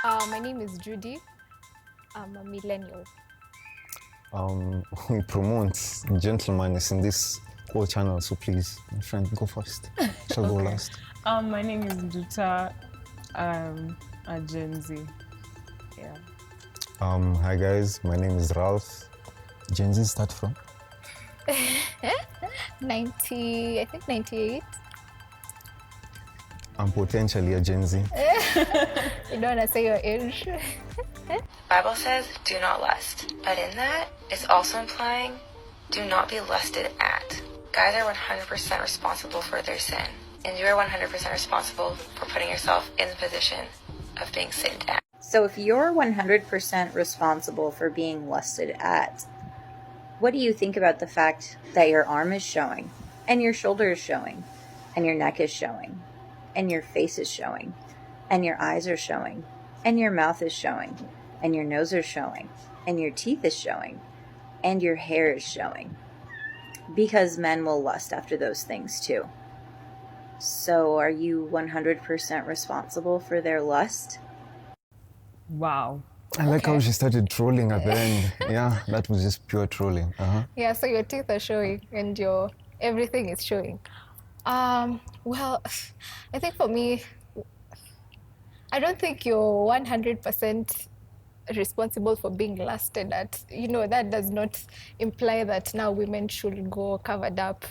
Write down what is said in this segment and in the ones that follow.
My name is Judy. I'm a millennial. We promote gentlemaness in this whole channel, so please, my friend, go first. Shall go last. My name is Duta. I'm a Gen Z. Yeah. Hi guys, my name is Ralph. Gen Z start from? 90, I think 98. I'm potentially a Gen Z. You don't want to say your age. Bible says, do not lust. But in that, it's also implying, do not be lusted at. Guys are 100% responsible for their sin. And you are 100% responsible for putting yourself in the position of being sinned at. So if you're 100% responsible for being lusted at, what do you think about the fact that your arm is showing, and your shoulder is showing, and your neck is showing, and your face is showing, and your eyes are showing, and your mouth is showing, and your nose is showing, and your teeth is showing, and your hair is showing? Because men will lust after those things too. So are you 100% responsible for their lust? Wow. I like how she started trolling at the end. Yeah, that was just pure trolling. Yeah, so your teeth are showing and your everything is showing. Well, I think for me, I don't think you're 100% responsible for being lusted at. That does not imply that now women should go covered up,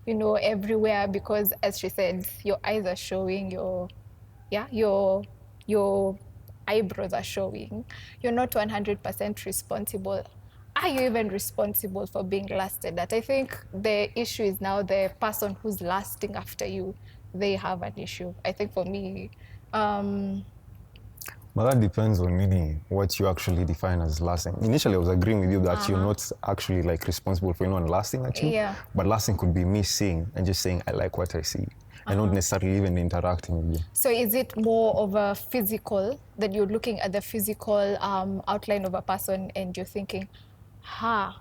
everywhere, because as she said, your eyes are showing, your eyebrows are showing. You're not 100% responsible. Are you even responsible for being lusted at? I think the issue is now the person who's lusting after you, they have an issue. I think for me, But that depends on really what you actually define as lasting. Initially, I was agreeing with you that you're not actually like responsible for anyone lasting at you. Yeah. But lasting could be me seeing and just saying, I like what I see. And not necessarily even interacting with you. so is it more of a physical, that you're looking at the physical outline of a person and you're thinking, I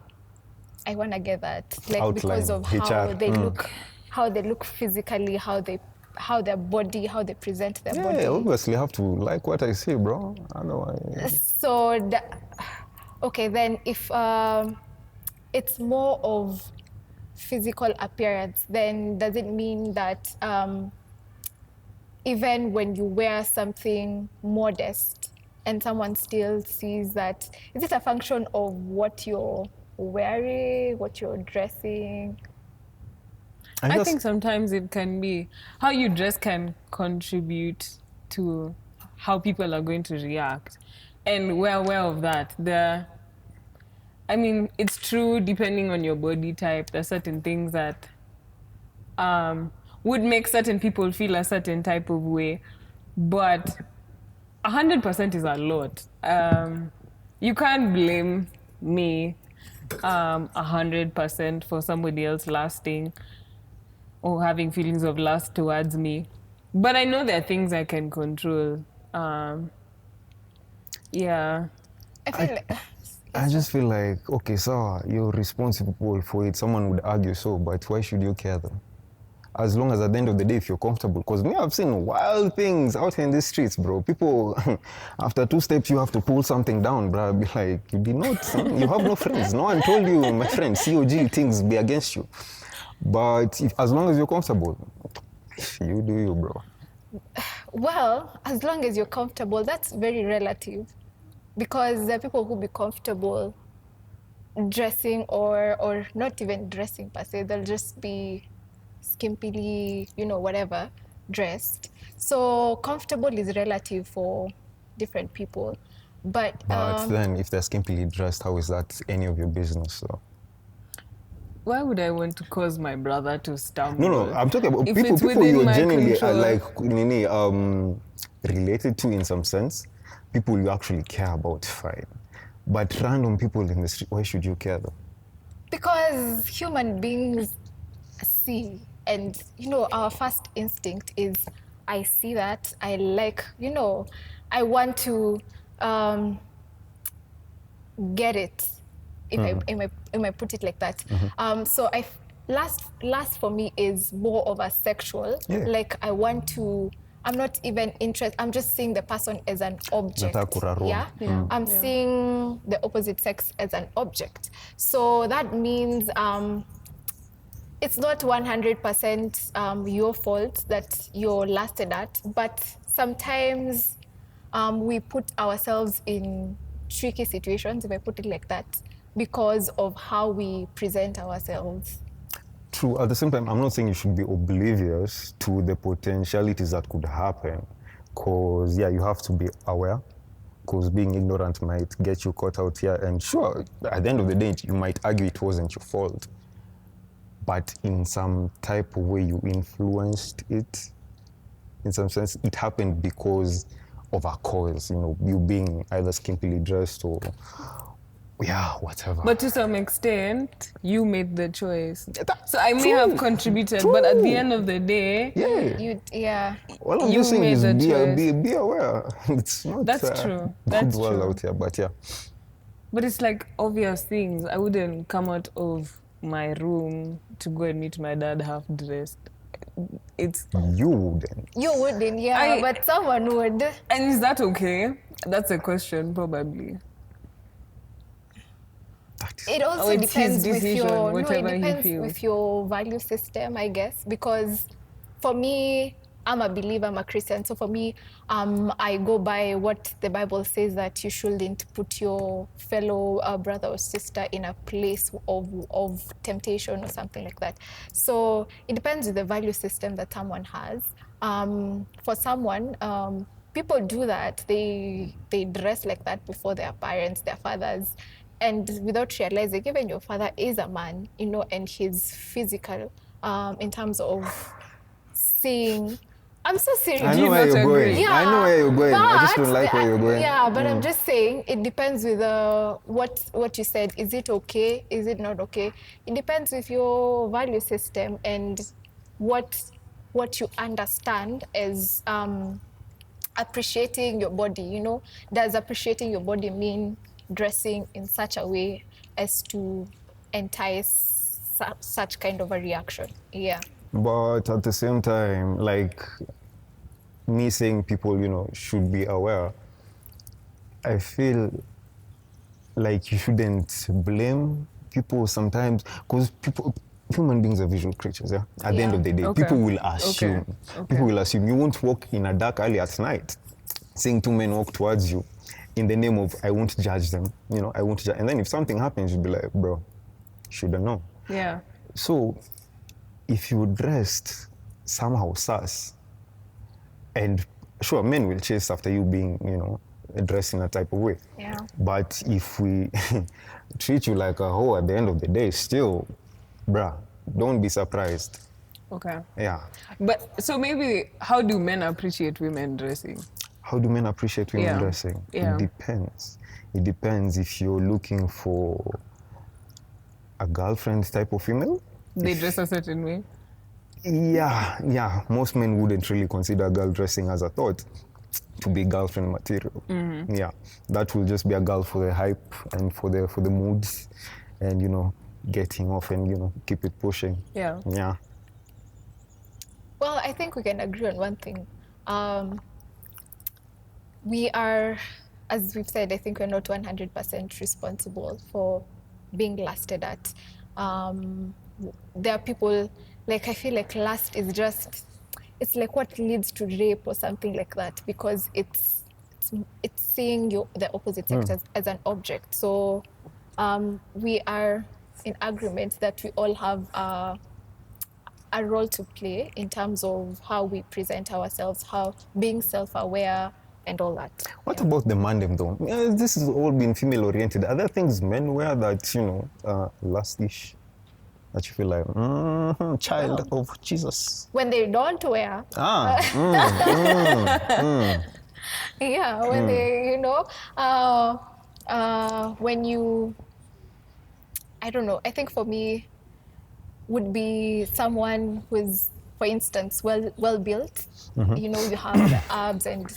want to get that, like because of outline, HR. how they look physically, how their body, how they present their body. Yeah, obviously have to like what I see, bro. Otherwise, So, okay, then if it's more of physical appearance, then does it mean that even when you wear something modest and someone still sees that, is it a function of what you're wearing, what you're dressing? I think sometimes it can be how you dress can contribute to how people are going to react. And we're aware of that. It's true depending on your body type. There's certain things that would make certain people feel a certain type of way. But 100% is a lot. You can't blame me 100% for somebody else lasting or having feelings of lust towards me. But I know there are things I can control. Yeah. I just feel like, okay, so you're responsible for it. Someone would argue so, but why should you care though? As long as at the end of the day, if you're comfortable. Because me, I've seen wild things out here in the streets, bro. People, after 2 steps, you have to pull something down, bro. Be like, you did not, you have no friends. No one told you, my friend, COG, things be against you. But as long as you're comfortable, you do you, bro. Well, as long as you're comfortable, that's very relative. Because there are people who be comfortable dressing or not even dressing per se. They'll just be skimpily, whatever, dressed. So comfortable is relative for different people. But then if they're skimpily dressed, how is that any of your business, though? Why would I want to cause my brother to stumble? No, I'm talking about If people it's you're within my genuinely control. related to in some sense, people you actually care about, fine. But random people in the street, why should you care though? because human beings see, and our first instinct is, I see that, I like, I want to get it, if I might put it like that. So last for me is more of a sexual, Yeah. like I want to I'm not even interested. I'm just seeing the person as an object. Yeah. I'm seeing the opposite sex as an object. So that means it's not 100% your fault that you're lasted at, but sometimes we put ourselves in tricky situations, if I put it like that, because of how we present ourselves. True. At the same time, I'm not saying you should be oblivious to the potentialities that could happen, because you have to be aware, because being ignorant might get you caught out here. And sure, at the end of the day, you might argue it wasn't your fault, but in some type of way you influenced it. In some sense, it happened because of a cause, you being either skimpily dressed or whatever. But to some extent, you made the choice. That's So I may have contributed, but at the end of the day, All I'm you just saying made is the be aware. It's not That's true. good That's world true. out here, but yeah. But it's like obvious things. I wouldn't come out of my room to go and meet my dad half dressed. It's You wouldn't. You wouldn't, but someone would. and is that okay? That's a question, probably. It also it's his depends with decision, your whatever he it depends feels. with your value system, I guess. Because for me, I'm a believer, I'm a Christian. So for me, I go by what the Bible says, that you shouldn't put your fellow brother or sister in a place of temptation or something like that. So it depends with the value system that someone has. For someone, people do that. They dress like that before their parents, their fathers. And without realizing, even your father is a man, and he's physical in terms of seeing. I'm so serious. I know you where not you're going. agree? I know where you're going. I just don't like where you're going. Yeah, but I'm just saying it depends with what you said. Is it okay? Is it not okay? It depends with your value system and what you understand as appreciating your body. Does appreciating your body mean dressing in such a way as to entice such kind of a reaction? Yeah. But at the same time, like me saying people, should be aware, I feel like you shouldn't blame people sometimes, because human beings are visual creatures, yeah? At the end of the day, Okay. people will assume. Okay. People will assume. You won't walk in a dark alley at night seeing two men walk towards you in the name of, I won't judge them, I won't judge. And then if something happens, you'll be like, bro, should have known. Yeah. So if you dressed somehow sus, and sure, men will chase after you being, dressed in a type of way. Yeah. But if we treat you like a hoe at the end of the day, still, bruh, don't be surprised. Okay. Yeah. But so maybe how do men appreciate women dressing? How do men appreciate women Yeah. dressing? Yeah. It depends. It depends if you're looking for a girlfriend type of female. They dress a certain way. Yeah. Most men wouldn't really consider girl dressing as a thought to be girlfriend material. Mm-hmm. Yeah, that will just be a girl for the hype and for the moods, and getting off and keep it pushing. Yeah. Yeah. Well, I think we can agree on one thing. We are, as we've said, I think we're not 100% responsible for being lusted at. There are people, like, I feel like lust is just, it's like what leads to rape or something like that, because it's seeing the opposite sex as an object. So we are in agreement that we all have a role to play in terms of how we present ourselves, how being self-aware and all that. What about the mandem though? This has all been female oriented. Are there things men wear that lustish, that you feel like child of Jesus? When they don't wear, yeah, when they, when you, I don't know, I think for me would be someone who's, for instance, well built. You have the abs, and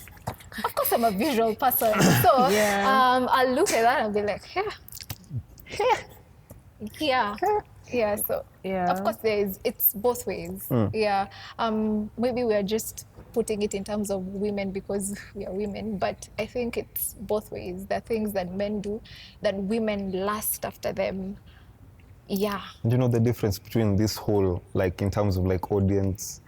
of course I'm a visual person. So I'll look at that and be like, So Yeah. of course it's both ways. Yeah. Maybe we're just putting it in terms of women because we are women, but I think it's both ways. The things that men do, that women lust after them. Yeah. You know the difference between this whole, like in terms of like audience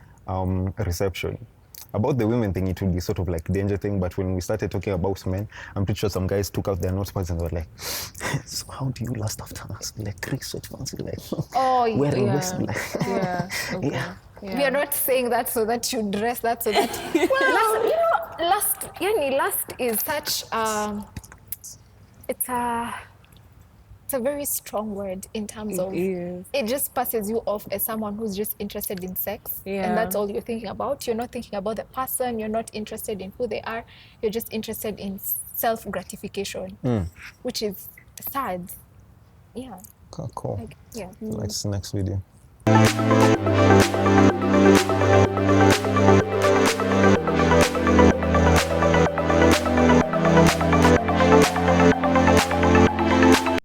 reception. About the women thing, it would be sort of like danger thing, but when we started talking about men, I'm pretty sure some guys took out their notepads and they were like, so how do you last after us? Like, Chris, so fancy, like, Oh, wearing yeah. this, like, Yeah. Okay. yeah. Yeah. We are not saying that so that you dress that so that well, lust is such it's a very strong word in terms of is. it just passes you off as someone who's just interested in sex, Yeah. and that's all you're thinking about. You're not thinking about the person, you're not interested in who they are, you're just interested in self-gratification, which is sad. Yeah. Okay, cool. Like, yeah. Let's see next video.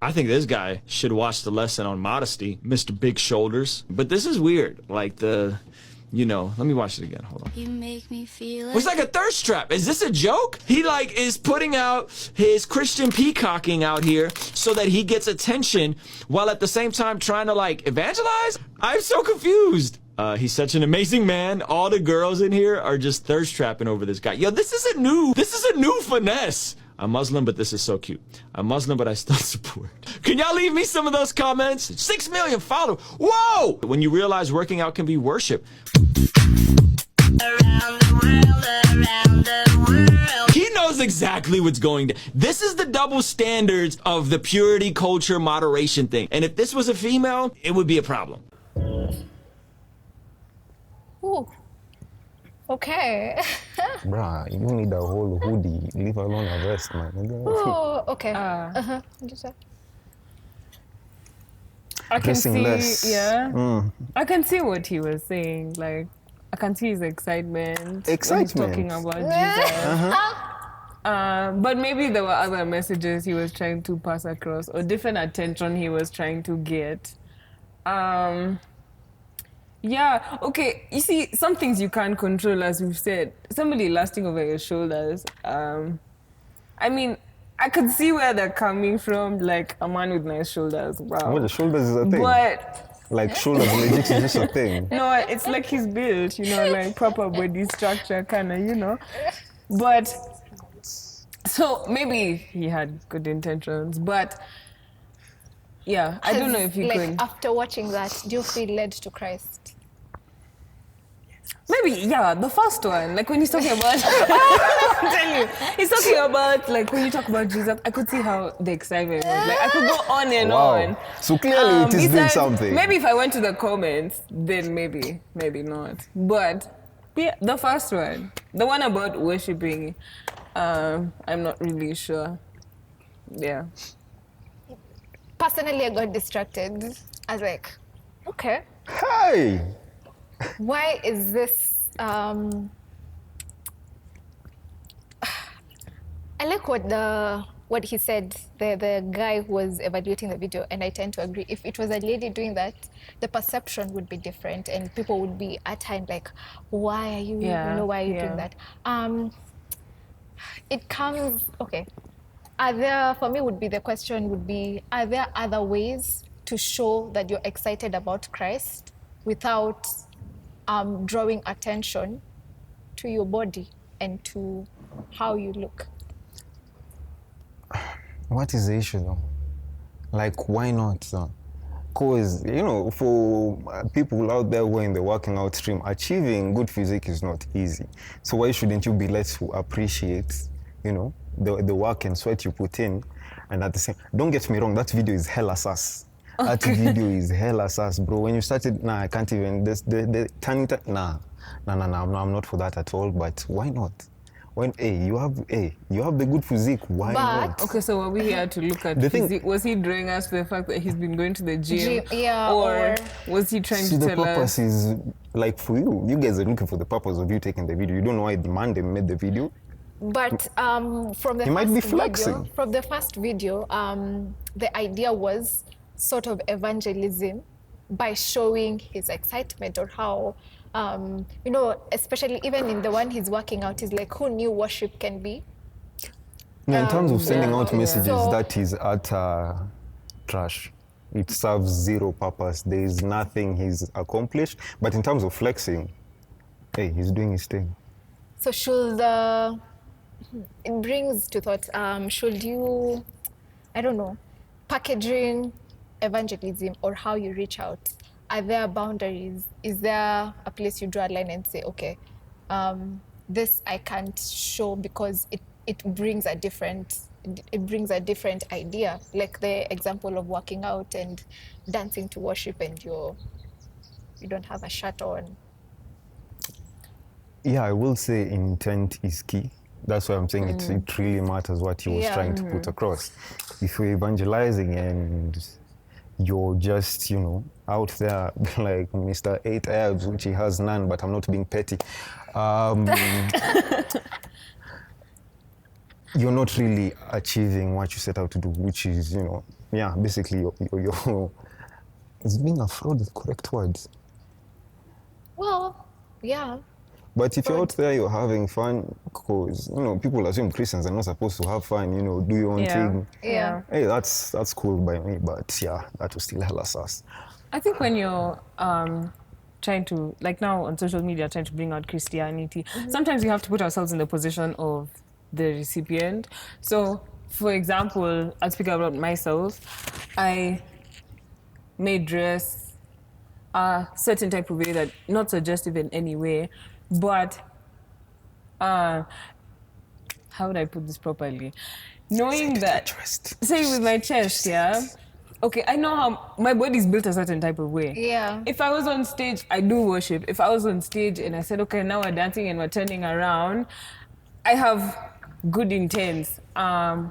I think this guy should watch the lesson on modesty, Mr. Big Shoulders. But this is weird. Like let me watch it again. Hold on. You make me feel It's like a thirst trap. Is this a joke? He like is putting out his Christian peacocking out here so that he gets attention while at the same time trying to like evangelize? I'm so confused. He's such an amazing man. All the girls in here are just thirst trapping over this guy. Yo, this is a new finesse. I'm Muslim, but this is so cute. I'm Muslim, but I still support. Can y'all leave me some of those comments? 6 million followers. Whoa! When you realize working out can be worship. He knows exactly what's going to. This is the double standards of the purity culture moderation thing. And if this was a female, it would be a problem. Ooh. Okay. Bruh, you need a whole hoodie, leave alone a vest, man. Oh, okay. I can Dressing see, less. yeah. I can see what he was saying. Like, I can see his excitement. When he's Excitement? talking about Jesus. But maybe there were other messages he was trying to pass across, or different attention he was trying to get. Yeah, okay. You see, some things you can't control, as we've said. Somebody lasting over your shoulders. I mean, I could see where they're coming from, like a man with nice shoulders. Wow. Well, the shoulders is a thing. But Like shoulders legit is just a thing. no, it's like he's built, like proper body structure, kind of, But so maybe he had good intentions, but yeah, I don't know if you like, could. After watching that, do you feel led to Christ? Maybe, yeah, the first one, like when he's talking about, I'm telling you, he's talking about, like when you talk about Jesus, I could see how the excitement was. Like I could go on and on. So clearly it is doing Besides, something. Maybe if I went to the comments, then maybe not. But yeah, the first one, the one about worshiping, I'm not really sure. Yeah. Personally, I got distracted. I was like, okay, Hey! why is this? I like what he said. The guy who was evaluating the video, and I tend to agree. If it was a lady doing that, the perception would be different, and people would be at times like, "Why are you? Why are you doing that?" It comes okay. For me, the question would be: are there other ways to show that you're excited about Christ without drawing attention to your body and to how you look? What is the issue though? Like, why not? Because, for people out there who are in the working out stream, achieving good physique is not easy. So why shouldn't you be let to appreciate, the work and sweat you put in? And at the same, don't get me wrong, that video is hella sus. That video is hella sus, bro. When you started, I can't even, I'm not for that at all, but why not? When you have the good physique, why not? Okay, so were we here to look at The thing- physique? Was he drawing us the fact that he's been going to the gym? Yeah, or or- was he trying See, to the tell purpose us? is, like, for you guys are looking for the purpose of you taking the video. You don't know why the man they made the video. But from the He might be first flexing. video, from the first video, the idea was sort of evangelism by showing his excitement or how You know, especially even in the one he's working out, he's like, who knew worship can be? No, in terms of sending out yeah. messages, So- that is utter trash. It serves zero purpose. There is nothing he's accomplished. But in terms of flexing, hey, he's doing his thing. So should it brings to thought, should you, I don't know, packaging evangelism or how you reach out, are there boundaries? Is there a place you draw a line and say, okay, this I can't show because it brings a different idea, like the example of working out and dancing to worship and you don't have a shirt on. Yeah, I will say intent is key. That's why I'm saying it really matters what he was Yeah. trying to put across. If you're evangelizing and you're just, out there like Mr. 8 abs, which he has none, but I'm not being petty. You're not really achieving what you set out to do, which is, basically you're is being a fraud the correct word? Well, yeah. But if you're out there, you're having fun, because, people assume Christians are not supposed to have fun, do your own thing. Yeah. Hey, that's cool by me, but yeah, that was still hella sus. I think when you're trying to, like now on social media, trying to bring out Christianity, sometimes we have to put ourselves in the position of the recipient. So, for example, I'll speak about myself. I may dress a certain type of way that not suggestive in any way, but how would I put this properly? Knowing that, say with my chest, yeah. Okay, I know how my body's built a certain type of way. Yeah. If I was on stage, I do worship. If I was on stage and I said, okay, now we're dancing and we're turning around, I have good intents. I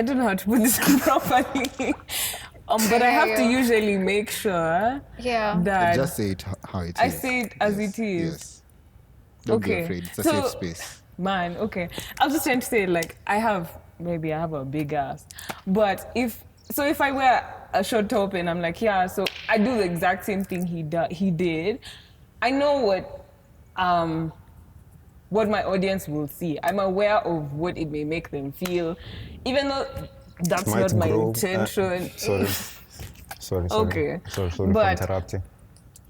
don't know how to put this properly. But I have to usually make sure Yeah. that Just say it how it is. I say it as it is. Yes. Don't Okay. be afraid. It's a So- safe space. Man, okay. I was just trying to say, like, maybe I have a big ass. But if I wear a short top and I'm like, yeah, so I do the exact same thing he did, I know what my audience will see. I'm aware of what it may make them feel, even though that's Might not my grow, intention. Sorry. Okay. Sorry for But- interrupting.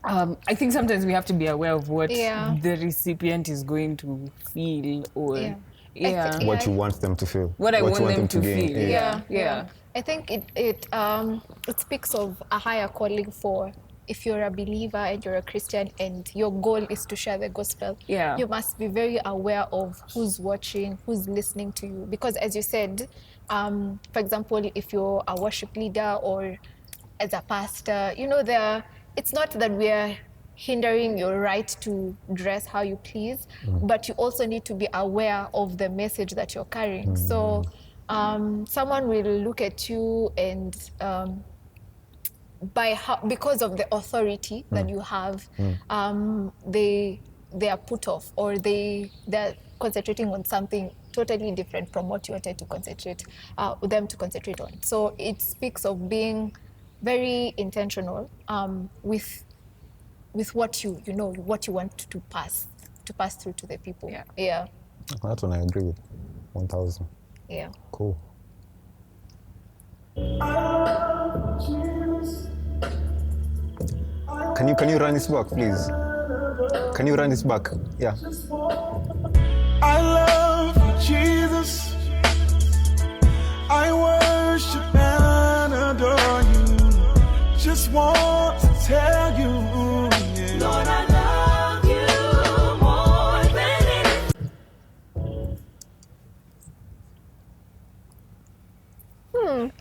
I think sometimes we have to be aware of what Yeah. the recipient is going to feel or Yeah. yeah. think- What you want them to feel. What I you want them to gain. feel. Yeah. I think it speaks of a higher calling for, if you're a believer and you're a Christian and your goal is to share the gospel, Yeah. you must be very aware of who's watching, who's listening to you. Because as you said, for example, if you're a worship leader or as a pastor, it's not that we are hindering your right to dress how you please, but you also need to be aware of the message that you're carrying. So someone will look at you and because of the authority that you have, they are put off, or they're concentrating on something totally different from what you wanted to concentrate on. So it speaks of being very intentional with what what you want to pass through to the people. Yeah. That one I agree with. 1,000. Yeah. Cool. Can you run this back, please? Can you run this back? Yeah. I love you, Jesus. I worship and adore you. Just want to tell you, yeah. Lord, I love you more than anything.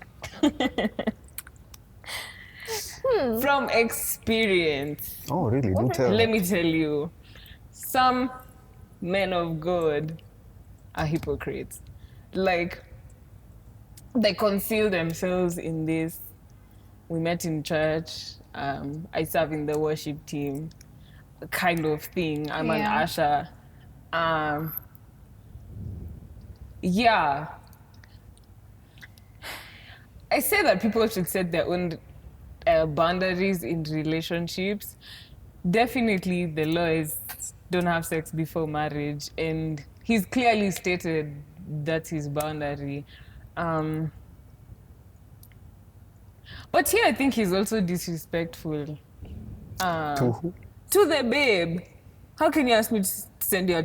From experience, Oh, really? Do tell. let me tell you, some men of God are hypocrites. Like, they conceal themselves in this. We met in church. I serve in the worship team, kind of thing. I'm an Yeah. usher. Yeah. I say that people should set their own boundaries in relationships, definitely the law is don't have sex before marriage, and he's clearly stated that's his boundary. But here I think he's also disrespectful To who? to the babe. How can you ask me to send you a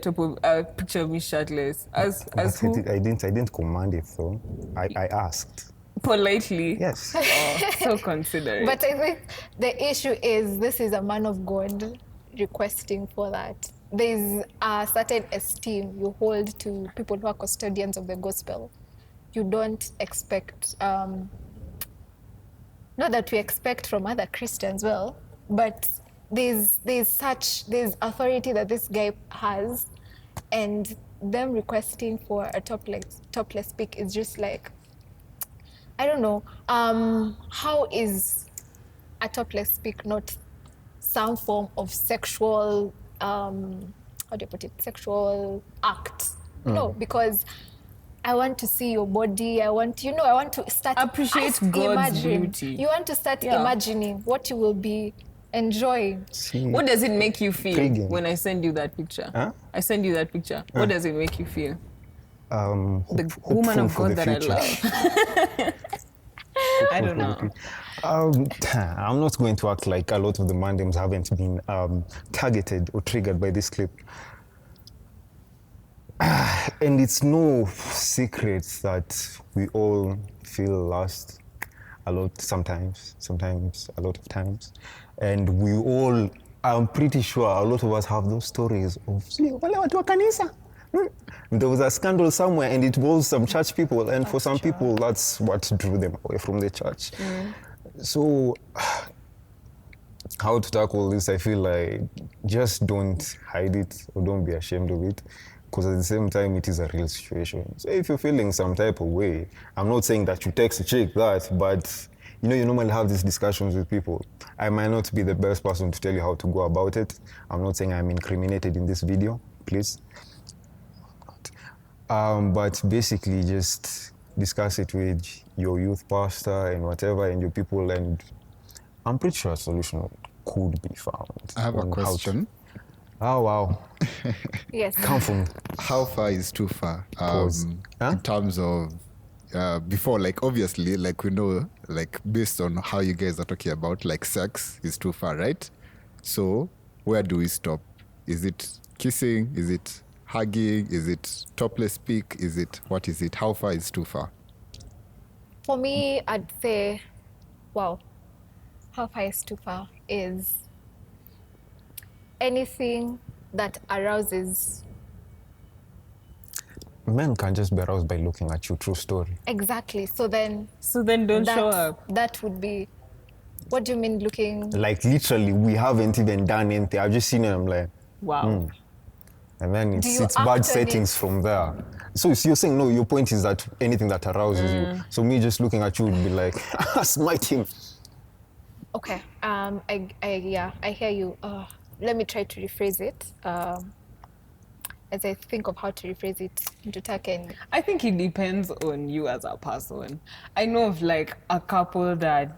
picture of me shirtless? As But who? I didn't command it though. I asked. Politely. Yes. Oh, so considerate. But I think the issue is this is a man of God requesting for that. There's a certain esteem you hold to people who are custodians of the gospel. You don't expect, not that we expect from other Christians, well, but there's authority that this guy has, and them requesting for a topless pic is just like, I don't know. How is a topless pic not some form of sexual, how do you put it, sexual act? No, because I want to see your body. I want to start Appreciate God's beauty. You want to start Yeah. imagining what you will be enjoying. See, What does it make you feel Intriguing. when I send you that picture? Huh? I send you that picture. What does it make you feel? The hopeful woman of for God the that I future. love. I don't know. I'm not going to act like a lot of the mandems haven't been targeted or triggered by this clip. And it's no secret that we all feel lost a lot sometimes a lot of times. And we all, I'm pretty sure a lot of us have those stories of wale watu wa kanisa. There was a scandal somewhere and it involves some church people, and for some people that's what drew them away from the church. So how to tackle this, I feel like just don't hide it or don't be ashamed of it, because at the same time it is a real situation. So if you're feeling some type of way, I'm not saying that you text a chick that, but you know, you normally have these discussions with people. I might not be the best person to tell you how to go about it. I'm not saying I'm incriminated in this video, please. But basically just discuss it with your youth pastor and whatever and your people, and I'm pretty sure a solution could be found. I have a on how to- question. Oh, wow. Yes. Come from How far is too far? Pause. Huh? In terms of before, like obviously, like we know, like based on how you guys are talking about, like sex is too far, right? So where do we stop? Is it kissing? Is it hugging? Is it topless pic? Is it, what is it? How far is too far? For me, I'd say, wow, how far is too far is anything that arouses. men can just be aroused by looking at you, true story. Exactly. So then Don't show up. that would be, what do you mean looking? Like literally, we haven't even done anything. I've just seen it, I'm like, Wow. and then Do you it's act bad on settings it? from there. So you're saying, no, your point is that anything that arouses you. So me just looking at you would be like, smite him. Okay. I hear you. Let me try to rephrase it. As I think of how to rephrase it into Taken. I think it depends on you as a person. I know of like a couple that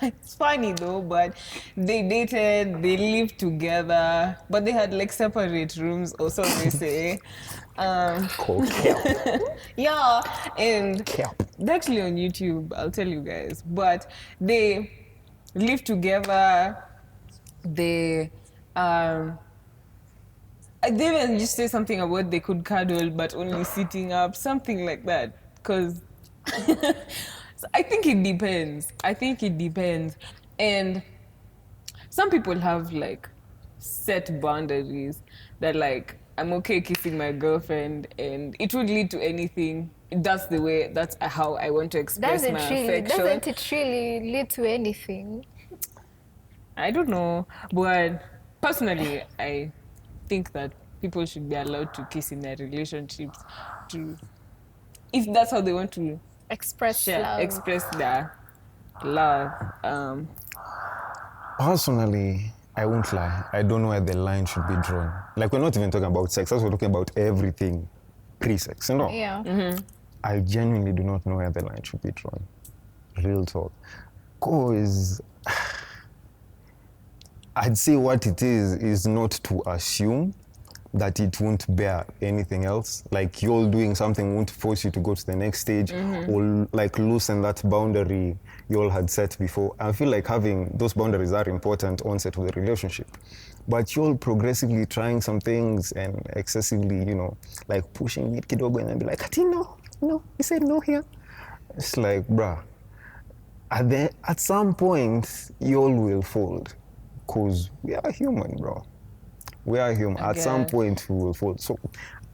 it's funny though, but they dated, they lived together, but they had like separate rooms, or so they say. Called cap. Yeah, and Cap. they're actually on YouTube, I'll tell you guys. But they lived together, they they even just say something about they could cuddle but only sitting up, something like that. Because so I think it depends. And some people have like set boundaries that like, I'm okay kissing my girlfriend and it would lead to anything. That's how I want to express my affection. Doesn't it really lead to anything? I don't know, but personally, I think that people should be allowed to kiss in their relationships, if that's how they want to Express love. express their love. Personally, I won't lie. I don't know where the line should be drawn. Like, we're not even talking about sex. We're talking about everything pre-sex, you know? Yeah. I genuinely do not know where the line should be drawn. Real talk. Because I'd say what it is not to assume that it won't bear anything else. Like you're doing something won't force you to go to the next stage or like loosen that boundary you all had set before. I feel like having those boundaries are important onset of the relationship. But you're progressively trying some things and excessively, you know, like pushing it kidogo and then be like, Ati, no, you said no here. It's like, bruh, at some point, you all will fold. Because we are human, bro. We are human. At some point, we will fold. So,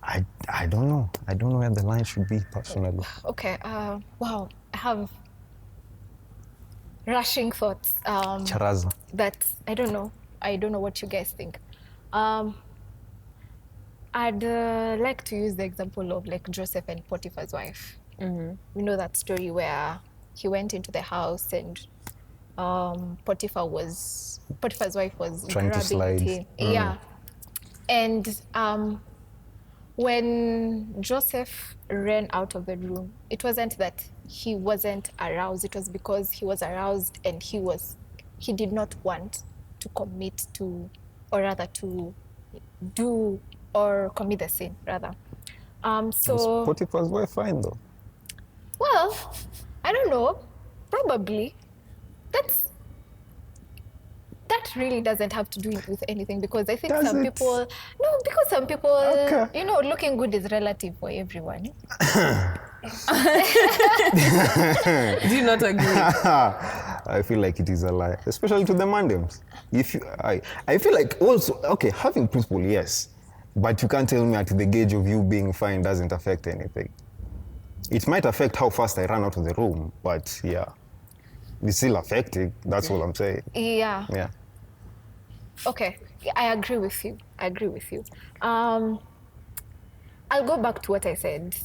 I don't know. I don't know where the line should be, personally. Okay. Wow. I have rushing thoughts. Charaza. That I don't know. I don't know what you guys think. I'd like to use the example of like Joseph and Potiphar's wife. We know that story where he went into the house and Potiphar's wife was Trying to grabbing slide. at him. Yeah. And when Joseph ran out of the room, it wasn't that he wasn't aroused. It was because he was aroused and he did not want to commit to, or rather to do or commit the sin, rather. So, Was Potiphar's wife fine, though? well, I don't know. Probably. That really doesn't have to do with anything, because I think Does some it? people, no, because some people, Okay. you know, looking good is relative for everyone. Do you not agree? I feel like it is a lie, especially to the Mandems. I feel like also, okay, having principle, yes, but you can't tell me at the gauge of you being fine doesn't affect anything. It might affect how fast I run out of the room, but yeah, it's still affecting. That's all I'm saying. Yeah. Yeah. Okay, I agree with you. I'll go back to what I said.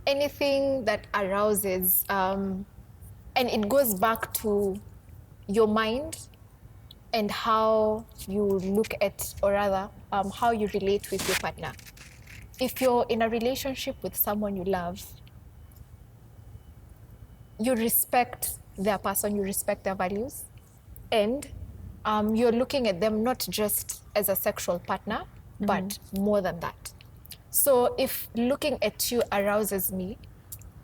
Anything that arouses, and it goes back to your mind and how you look at, or rather, how you relate with your partner. If you're in a relationship with someone you love, you respect their person, you respect their values, and you're looking at them not just as a sexual partner, but more than that. So if looking at you arouses me,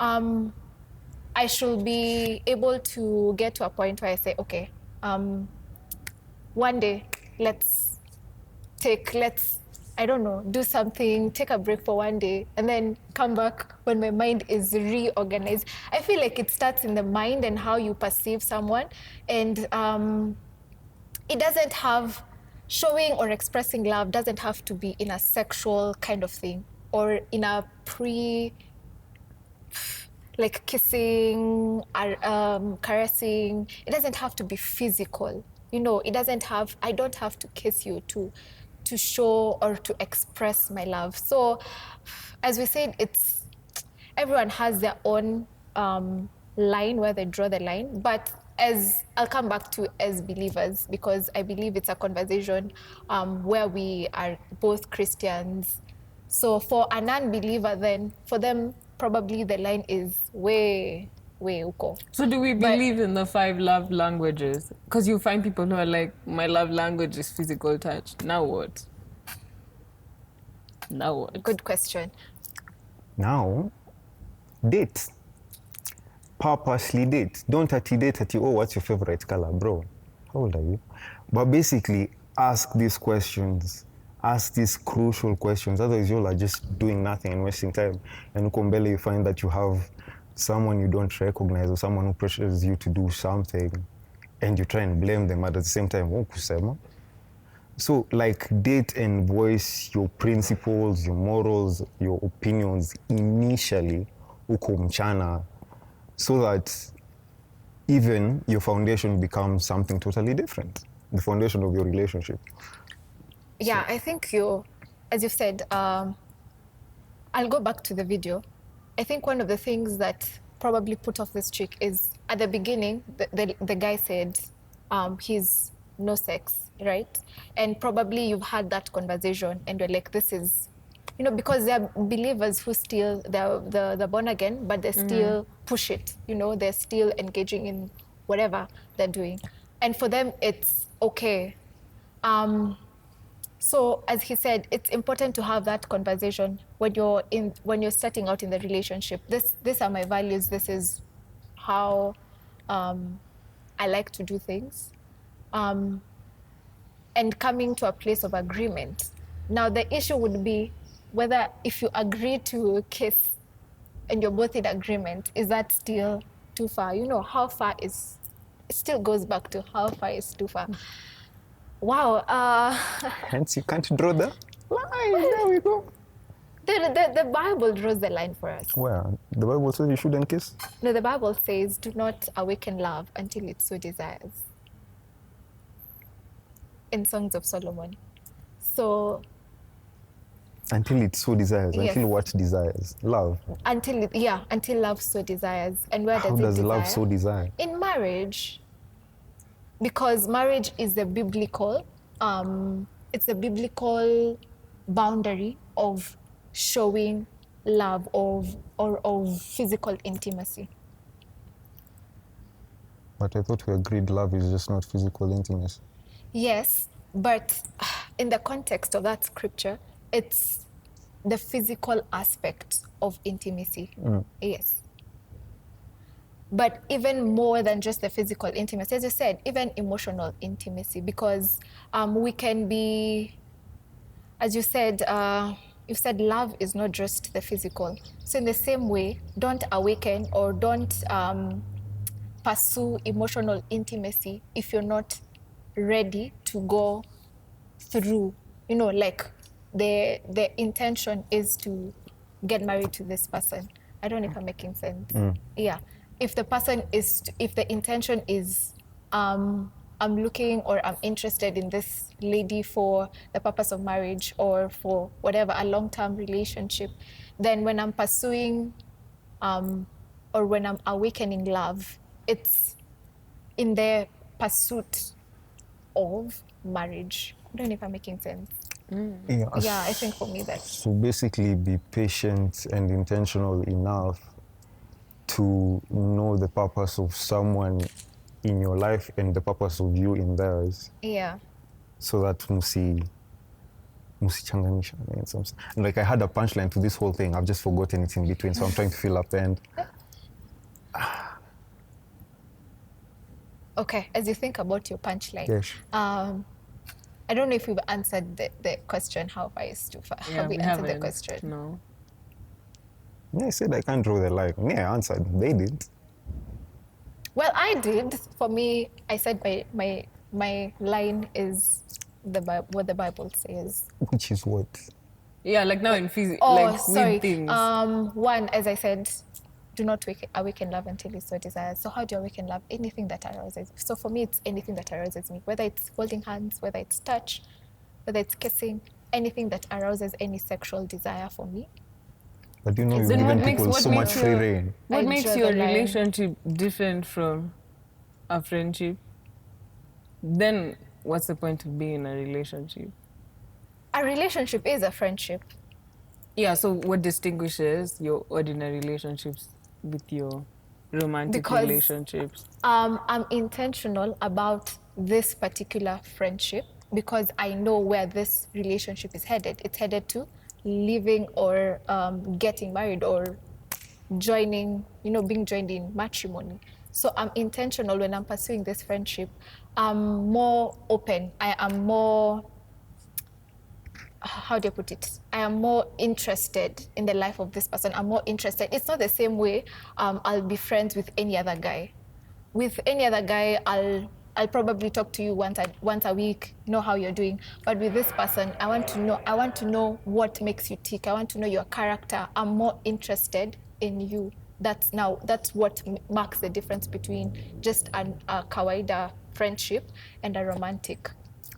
I should be able to get to a point where I say, okay, one day I don't know, do something, take a break for one day, and then come back when my mind is reorganized. I feel like it starts in the mind and how you perceive someone, and it doesn't have, showing or expressing love doesn't have to be in a sexual kind of thing, or in a like kissing, caressing. It doesn't have to be physical. You know, I don't have to kiss you to show or to express my love. So, as we said, everyone has their own line where they draw the line. But I'll come back to as believers, because I believe it's a conversation where we are both Christians. So for a non-believer, then for them, probably the line is way uko. So do we believe in the 5 love languages? Because you find people who are like, my love language is physical touch. Now what? Good question. Now, date. Purposely date. Don't date at you, oh, what's your favorite color, bro? How old are you? But basically, ask these questions. Ask these crucial questions. Otherwise, you all are just doing nothing and wasting time. And Ukombele, you find that you have someone you don't recognize or someone who pressures you to do something, and you try and blame them, but at the same time, kusema. So, like, date and voice your principles, your morals, your opinions initially, uko mchana, so that even your foundation becomes something totally different, the foundation of your relationship. Yeah, I think as you've said, I'll go back to the video. I think one of the things that probably put off this chick is, at the beginning, the guy said he's no sex, right? And probably you've had that conversation and you're like, this is, you know, because there are believers who still, they're born again, but they still push it, you know, they're still engaging in whatever they're doing. And for them, it's okay So as he said, it's important to have that conversation when you're starting out in the relationship. These are my values. This is how I like to do things, and coming to a place of agreement. Now the issue would be whether if you agree to kiss and you're both in agreement, is that still too far? You know, how far is, it still goes back to how far is too far. Wow. Hence, you can't draw the line. There we go. The Bible draws the line for us. Well, the Bible says you shouldn't kiss. No, the Bible says, do not awaken love until it so desires. In Songs of Solomon. So, Until it so desires. Yes. Until what desires? Love. until love so desires. And where How does it does desire? love so desire? In marriage, because marriage is the biblical, it's a biblical boundary of showing love or of physical intimacy. But I thought we agreed love is just not physical intimacy. Yes, but in the context of that scripture, it's the physical aspect of intimacy. Yes. But even more than just the physical intimacy, as you said, even emotional intimacy, because we can be, as you said love is not just the physical. So in the same way, don't awaken or don't pursue emotional intimacy if you're not ready to go through, you know, like the intention is to get married to this person. I don't know if I'm making sense. Yeah. If the intention is, I'm looking or I'm interested in this lady for the purpose of marriage or for whatever, a long-term relationship, then when I'm pursuing or when I'm awakening love, it's in the pursuit of marriage. I don't know if I'm making sense. Yeah, Yeah, I think for me that's... So basically be patient and intentional enough to know the purpose of someone in your life and the purpose of you in theirs, Yeah. so that musichanganisha. And like I had a punchline to this whole thing, I've just forgotten it in between, so I'm trying to fill up and Okay, as you think about your punchline, yes. I don't know if we've answered the question, how far is too far? Yeah, Have we we answered the haven't. question? No. Yeah, I said I can't draw the line. Yeah, I answered. They did. Well, I did. For me, I said my line is what the Bible says. Which is what? Yeah, like now in physics, Oh, like sorry. with things. One, as I said, do not awaken love until it so desires. So how do you awaken love? Anything that arouses. So for me, it's anything that arouses me, whether it's holding hands, whether it's touch, whether it's kissing, anything that arouses any sexual desire for me. But you know, you've Then what given makes- people what so much makes free your- reign. What I makes draw your the line. relationship different from a friendship? Then what's the point of being in a relationship? A relationship is a friendship. Yeah, so what distinguishes your ordinary relationships with your romantic Because- relationships? I'm intentional about this particular friendship because I know where this relationship is headed. It's headed to living or getting married or joining, being joined in matrimony. So I'm intentional when I'm pursuing this friendship. I'm more open. I am more, how do I put it? I am more interested in the life of this person. I'm more interested. It's not the same way I'll be friends with any other guy. With any other guy, I'll probably talk to you once a week, know how you're doing. But with this person, I want to know what makes you tick. I want to know your character. I'm more interested in you. That's what marks the difference between just a kawaida friendship and a romantic.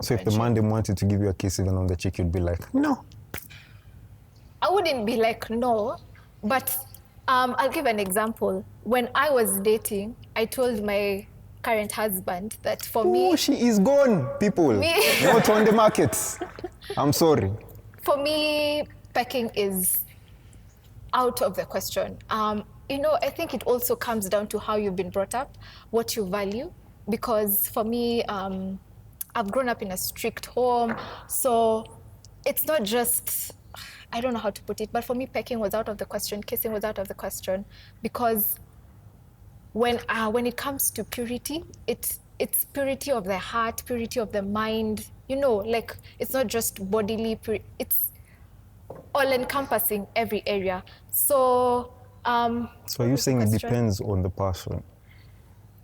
So if the friendship. man them wanted to give you a kiss even on the cheek, you'd be like, no. I wouldn't be like, no, but I'll give an example. When I was dating, I told my current husband that for Oh, me, she is gone, people. Me- Not on the markets. I'm sorry. for me, pecking is out of the question. I think it also comes down to how you've been brought up, what you value. Because for me, I've grown up in a strict home, so it's not just, I don't know how to put it, but for me, pecking was out of the question, kissing was out of the question, because when it comes to purity, it's purity of the heart, purity of the mind. You know, like it's not just bodily, it's all-encompassing every area. So. So you're saying it depends on the person?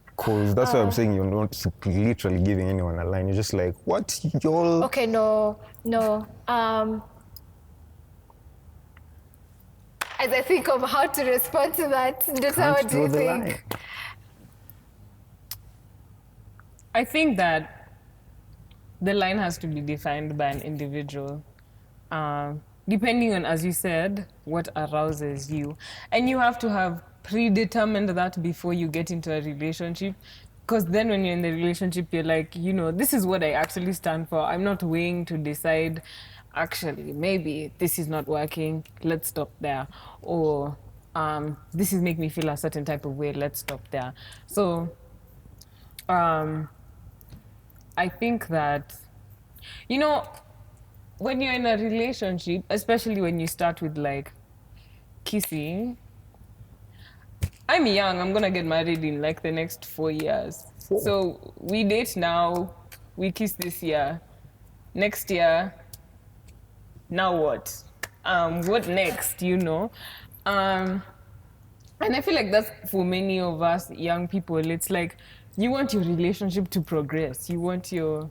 Because that's why I'm saying you're not literally giving anyone a line. You're just like, what, y'all? Okay, no. As I think of how to respond to that, just how Can't do you draw the think? line. I think that the line has to be defined by an individual, depending on, as you said, what arouses you. And you have to have predetermined that before you get into a relationship. Because then when you're in the relationship, you're like, you know, this is what I actually stand for. I'm not weighing to decide, actually, maybe this is not working, let's stop there. Or this is making me feel a certain type of way, let's stop there. So I think that, you know, when you're in a relationship, especially when you start with like kissing, I'm young, I'm gonna get married in like the next 4 years. So we date now, we kiss this year. Next year, now what? What next, you know? And I feel like that's for many of us young people. It's like you want your relationship to progress. You want your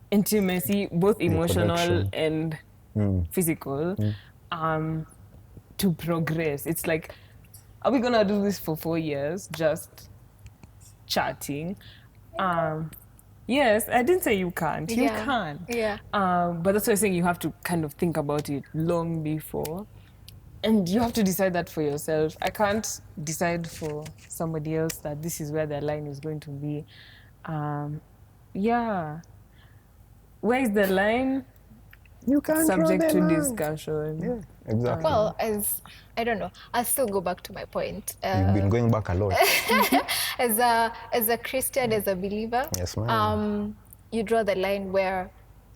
intimacy, both emotional connection. and physical, to progress. It's like, are we gonna do this for 4 years, just chatting? Yes, I didn't say you can't. You Yeah. can. Yeah. But that's why I'm saying you have to kind of think about it long before. And you have to decide that for yourself. I can't decide for somebody else that this is where their line is going to be. Yeah. Where is the line? You can't Subject draw to the line. discussion. Yeah, exactly. Well, I don't know, I'll still go back to my point. You've been going back a lot. As a Christian, as a believer, Yes, ma'am. you draw the line where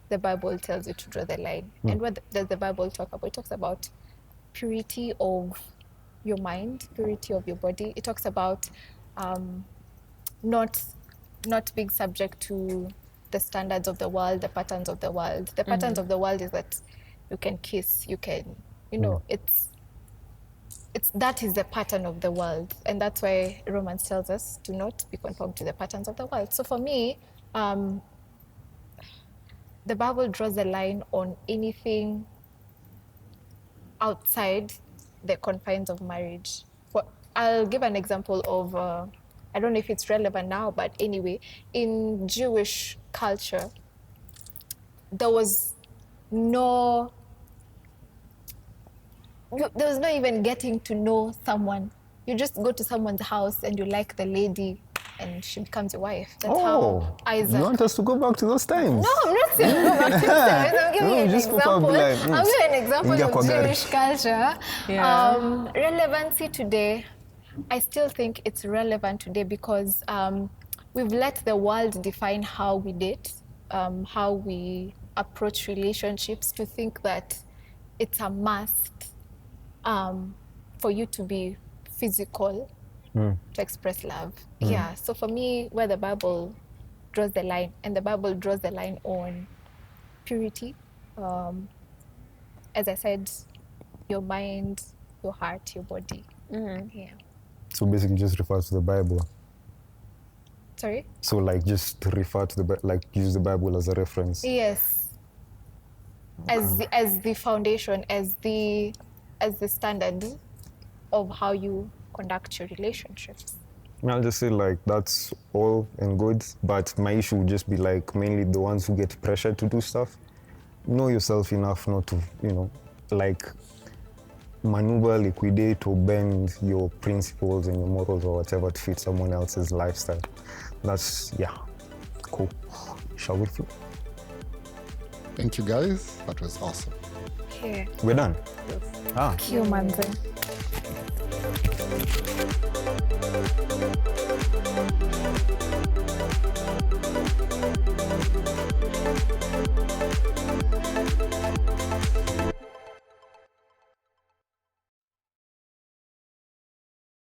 the Bible tells you to draw the line. And what does the Bible talk about? It talks about purity of your mind, purity of your body. It talks about not being subject to the standards of the world, the patterns of the world. The patterns of the world is that you can kiss, you can, you know, it's that is the pattern of the world, and that's why Romans tells us to not be conformed to the patterns of the world. So for me, the Bible draws a line on anything outside the confines of marriage. I'll give an example of, I don't know if it's relevant now, but anyway, in Jewish culture, there was no even getting to know someone. You just go to someone's house and you like the lady and she becomes your wife. That's how Isaac. You want us to go back to those times? No, I'm not saying go back to those. I'm giving you an just example. probably like, I'm giving you an example ingia of kwa gari. Jewish culture. Yeah. Relevancy today, I still think it's relevant today because we've let the world define how we date, how we approach relationships, to think that it's a must for you to be physical to express love. Yeah, so for me, where the Bible draws the line, and the Bible draws the line on purity, as I said, your mind, your heart, your body. Yeah. So basically just refer to the Bible. Sorry? So like just refer to like use the Bible as a reference. Yes. As the foundation, as the standard of how you conduct your relationships. I'll just say like that's all and good, but my issue would just be like mainly the ones who get pressured to do stuff. Know yourself enough not to, you know, like maneuver, liquidate, or bend your principles and your morals or whatever to fit someone else's lifestyle. That's, yeah, cool. Shall we? Thank you, guys. That was awesome. Okay. We're done. Ah. Thank you, Manze.